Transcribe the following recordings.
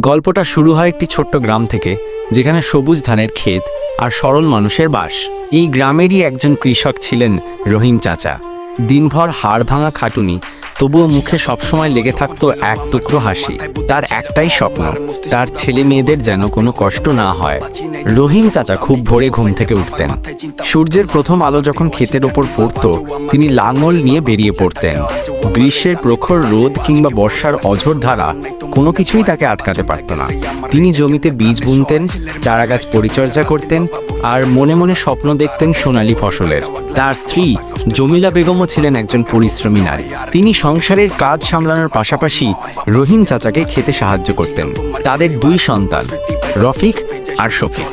গল্পটা শুরু হয় একটি ছোট্ট গ্রাম থেকে, যেখানে সবুজ ধানের ক্ষেত আর সরল মানুষের বাস। এই গ্রামেরই একজন কৃষক ছিলেন রহিম চাচা। দিনভর হাড় ভাঙা খাটুনি, তবুও মুখে সবসময় লেগে থাকতো এক টুকরো হাসি। তার একটাই স্বপ্ন, তার ছেলে মেয়েদের যেন কোনো কষ্ট না হয়। রহিম চাচা খুব ভোরে ঘুম থেকে উঠতেন। সূর্যের প্রথম আলো যখন ক্ষেতের ওপর পড়ত, তিনি লাঙল নিয়ে বেরিয়ে পড়তেন। গ্রীষ্মের প্রখর রোদ কিংবা বর্ষার অঝোর ধারা কোনো কিছুই তাকে আটকাতে পারত না। তিনি জমিতে বীজ বুনতেন, চারাগাছ পরিচর্যা করতেন আর মনে মনে স্বপ্ন দেখতেন সোনালী ফসলের। তার স্ত্রী জমিলা বেগমও ছিলেন একজন পরিশ্রমী নারী। তিনি সংসারের কাজ সামলানোর পাশাপাশি রহিম চাচাকে খেতে সাহায্য করতেন। তাদের দুই সন্তান, রফিক আর শফিক।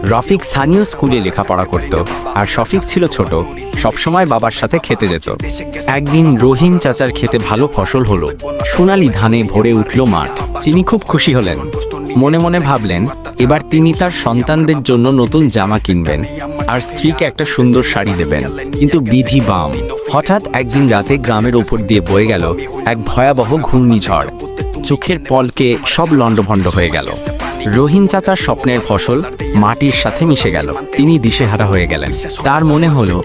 রফিক স্থানীয় স্কুলে লেখাপড়া করত, আর শফিক ছিল ছোট, সবসময় বাবার সাথে খেতে যেত। একদিন রহিম চাচার খেতে ভালো ফসল হলো, সোনালী ধানে ভরে উঠল মাঠ। তিনি খুব খুশি হলেন। মনে মনে ভাবলেন, এবার তিনি তার সন্তানদের জন্য নতুন জামা কিনবেন আর স্ত্রীকে একটা সুন্দর শাড়ি দেবেন। কিন্তু বিধি বাম। হঠাৎ একদিন রাতে গ্রামের ওপর দিয়ে বয়ে গেল এক ভয়াবহ ঘূর্ণিঝড়। চোখের পলকে সব লণ্ডভণ্ড হয়ে গেল। রহিম চাচার স্বপ্নের ফসল মাটির সাথে মিশে গেল। তিনি দিশেহারা হয়ে গেলেন। তার মনে হলো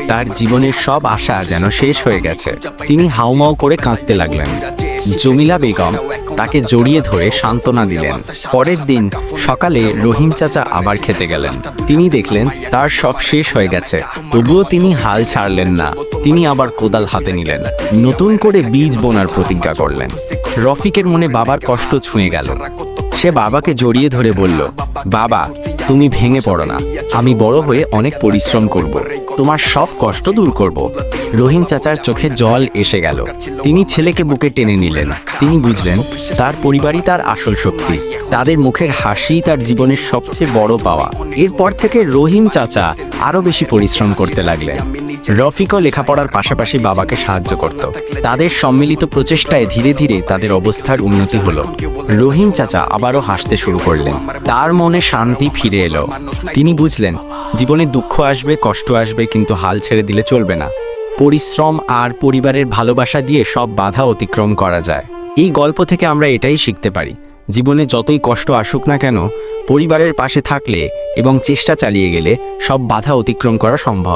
তার জীবনের সব আশা যেন শেষ হয়ে গেছে। তিনি হাউমাউ করে কাঁদতে লাগলেন। জমিলা বেগম তাকে জড়িয়ে ধরে সান্ত্বনা দিলেন। পরের দিন সকালে রহিম চাচা আবার খেতে গেলেন। তিনি দেখলেন তার সব শেষ হয়ে গেছে, তবুও তিনি হাল ছাড়লেন না। তিনি আবার কোদাল হাতে নিলেন, নতুন করে বীজ বোনার প্রতিজ্ঞা করলেন। রফিকের মনে বাবার কষ্ট ছুঁয়ে গেল। সে বাবাকে জড়িয়ে ধরে বলল, বাবা, তুমি ভেঙে পড়ো না, আমি বড় হয়ে অনেক পরিশ্রম করব, তোমার সব কষ্ট দূর করব। রহিম চাচার চোখে জল এসে গেল। তিনি ছেলেকে বুকে টেনে নিলেন। তিনি বুঝলেন তার পরিবারই তার আসল শক্তি। তাদের মুখের হাসি তার জীবনের সবচেয়ে বড় পাওয়া। এরপর থেকে রহিম চাচা আরো বেশি পরিশ্রম করতে লাগলেন। রফিকও লেখাপড়ার পাশাপাশি বাবাকে সাহায্য করত। তাদের সম্মিলিত প্রচেষ্টায় ধীরে ধীরে তাদের অবস্থার উন্নতি হলো। রহিম চাচা আবারও হাসতে শুরু করলেন। তার মনে শান্তি ফিরে এলো। তিনি বুঝলেন জীবনে দুঃখ আসবে, কষ্ট আসবে, কিন্তু হাল ছেড়ে দিলে চলবে না। পরিশ্রম আর পরিবারের ভালোবাসা দিয়ে সব বাধা অতিক্রম করা যায়। এই গল্প থেকে আমরা এটাই শিখতে পারি, জীবনে যতই কষ্ট আসুক না কেন, পরিবারের পাশে থাকলে এবং চেষ্টা চালিয়ে গেলে সব বাধা অতিক্রম করা সম্ভব।